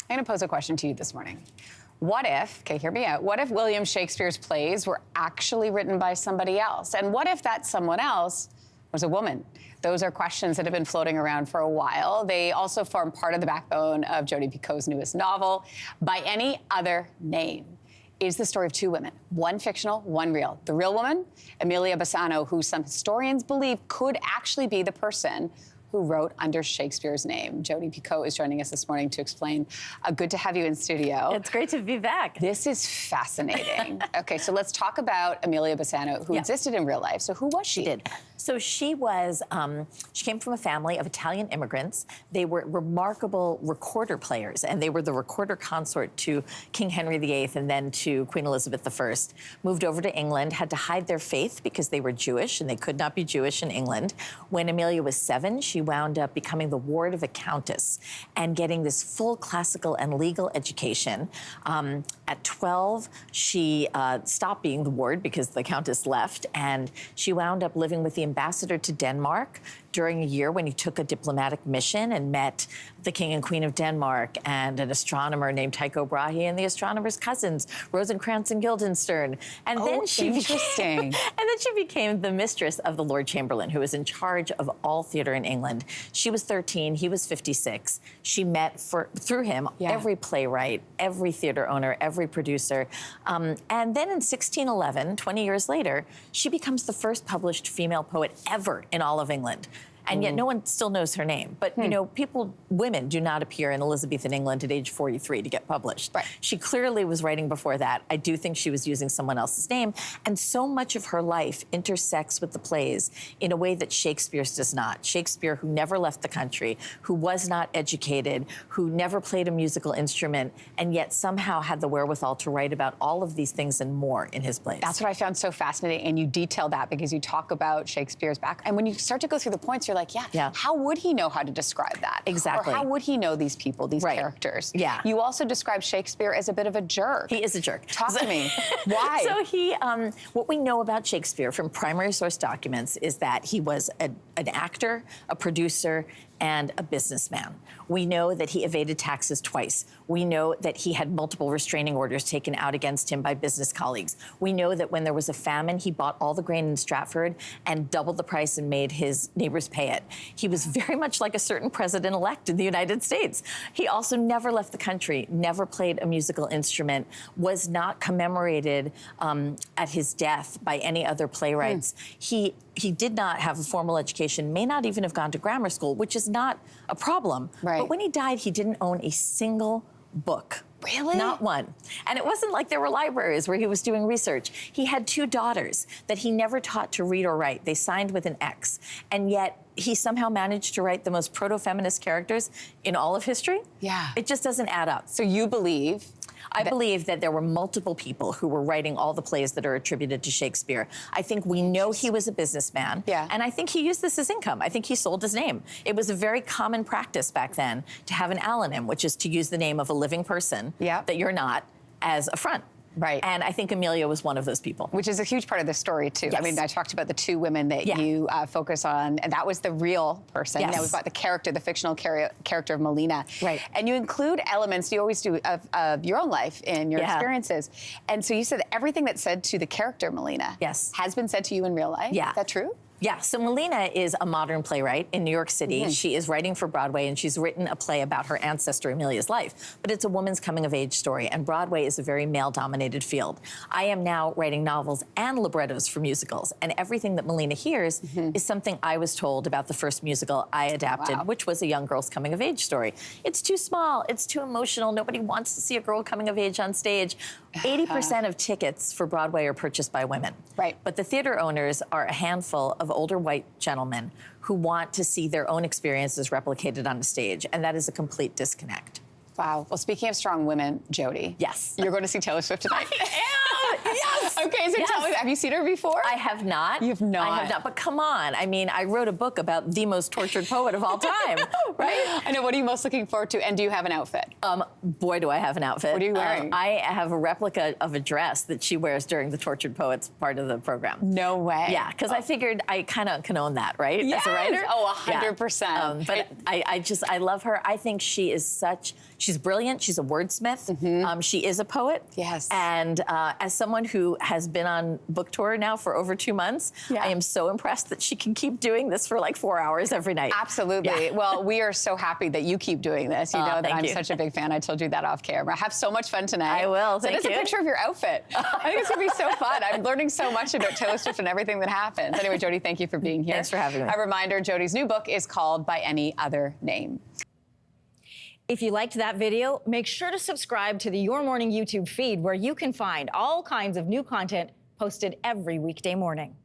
I'm going to pose a question to you this morning. What if, okay, hear me out, what if William Shakespeare's plays were actually written by somebody else? And what if that someone else was a woman? Those are questions that have been floating around for a while. They also form part of the backbone of Jodi Picoult's newest novel, By Any Other Name. Is the story of two women, one fictional, one real. The real woman, Amelia, who some historians believe could actually be the person who wrote under Shakespeare's name. Jodi Picoult is joining us this morning to explain. Good to have you in studio. It's great to be back. This is fascinating. Okay, so let's talk about Amelia, who existed in real life. So who was she? She did. So she was, she came from a family of Italian immigrants. They were remarkable recorder players, and they were the recorder consort to King Henry VIII and then to Queen Elizabeth I. Moved over to England, had to hide their faith because they were Jewish, and they could not be Jewish in England. When Amelia was 7, she wound up becoming the ward of a countess and getting this full classical and legal education. At 12, she stopped being the ward because the countess left, and she wound up living with the ambassador to Denmark during a year when he took a diplomatic mission and met the King and Queen of Denmark and an astronomer named Tycho Brahe and the astronomer's cousins, Rosencrantz and Guildenstern. And then she became the mistress of the Lord Chamberlain, who was in charge of all theater in England. She was 13, he was 56. She met through him every playwright, every theater owner, every producer. And then in 1611, 20 years later, she becomes the first published female poet ever in all of England. And yet no one still knows her name. But, you know, women do not appear in Elizabethan England at age 43 to get published. Right. She clearly was writing before that. I do think she was using someone else's name. And so much of her life intersects with the plays in a way that Shakespeare's does not. Shakespeare, who never left the country, who was not educated, who never played a musical instrument, and yet somehow had the wherewithal to write about all of these things and more in his plays. That's what I found so fascinating. And you detail that because you talk about Shakespeare's back. And when you start to go through the points, you're like, how would he know how to describe that? Exactly. Or how would he know these people, these characters? Yeah. You also describe Shakespeare as a bit of a jerk. He is a jerk. Talk to me. Why? So he, what we know about Shakespeare from primary source documents is that he was an actor, a producer, and a businessman. We know that he evaded taxes twice. We know that he had multiple restraining orders taken out against him by business colleagues. We know that when there was a famine, he bought all the grain in Stratford and doubled the price and made his neighbors pay it. He was very much like a certain president-elect in the United States. He also never left the country, never played a musical instrument, was not commemorated at his death by any other playwrights. He did not have a formal education, may not even have gone to grammar school, which is not a problem. Right. But when he died, he didn't own a single book. Really? Not one. And it wasn't like there were libraries where he was doing research. He had 2 daughters that he never taught to read or write. They signed with an X. And yet he somehow managed to write the most proto-feminist characters in all of history. Yeah. It just doesn't add up. So you believe... I believe that there were multiple people who were writing all the plays that are attributed to Shakespeare. I think we know he was a businessman. Yeah. And I think he used this as income. I think he sold his name. It was a very common practice back then to have an allonym, which is to use the name of a living person that you're not as a front. Right. And I think Amelia was one of those people. Which is a huge part of the story, too. Yes. I mean, I talked about the 2 women that you focus on, and that was the real person. Yes. That was about the character, the fictional character of Melina. Right. And you include elements, you always do, of your own life in your experiences. And so you said everything that's said to the character Melina has been said to you in real life. Yeah. Is that true? Yeah, so Melina is a modern playwright in New York City. She is writing for Broadway, and she's written a play about her ancestor Amelia's life. But it's a woman's coming-of-age story, and Broadway is a very male-dominated field. I am now writing novels and librettos for musicals, and everything that Melina hears is something I was told about the first musical I adapted, which was a young girl's coming-of-age story. It's too small, it's too emotional, nobody wants to see a girl coming of age on stage. 80% of tickets for Broadway are purchased by women. Right. But the theater owners are a handful of older white gentlemen who want to see their own experiences replicated on the stage, and that is a complete disconnect. Wow. Well, speaking of strong women, Jodi. Yes. You're going to see Taylor Swift tonight. Yes! Okay, so tell me, have you seen her before? I have not. You have not? I have not, but come on. I mean, I wrote a book about the most tortured poet of all time, right? I know, what are you most looking forward to, and do you have an outfit? Boy, do I have an outfit. What are you wearing? I have a replica of a dress that she wears during the Tortured Poets part of the program. No way. Yeah, because I figured I kind of can own that, right? Yes. As a writer. Oh, 100%. But I love her. I think she is she's brilliant. She's a wordsmith. She is a poet. Yes. And as someone who has been on book tour now for over 2 months, I am so impressed that she can keep doing this for like 4 hours every night. Absolutely. Yeah. Well, we are so happy that you keep doing this. You know that I'm such a big fan. I told you that off camera. Have so much fun tonight. I will. Thank you. Send us a picture of your outfit. I think it's going to be so fun. I'm learning so much about Taylor Swift and everything that happens. Anyway, Jodi, thank you for being here. Thanks for having me. A reminder, Jodi's new book is called By Any Other Name. If you liked that video, make sure to subscribe to the Your Morning YouTube feed, where you can find all kinds of new content posted every weekday morning.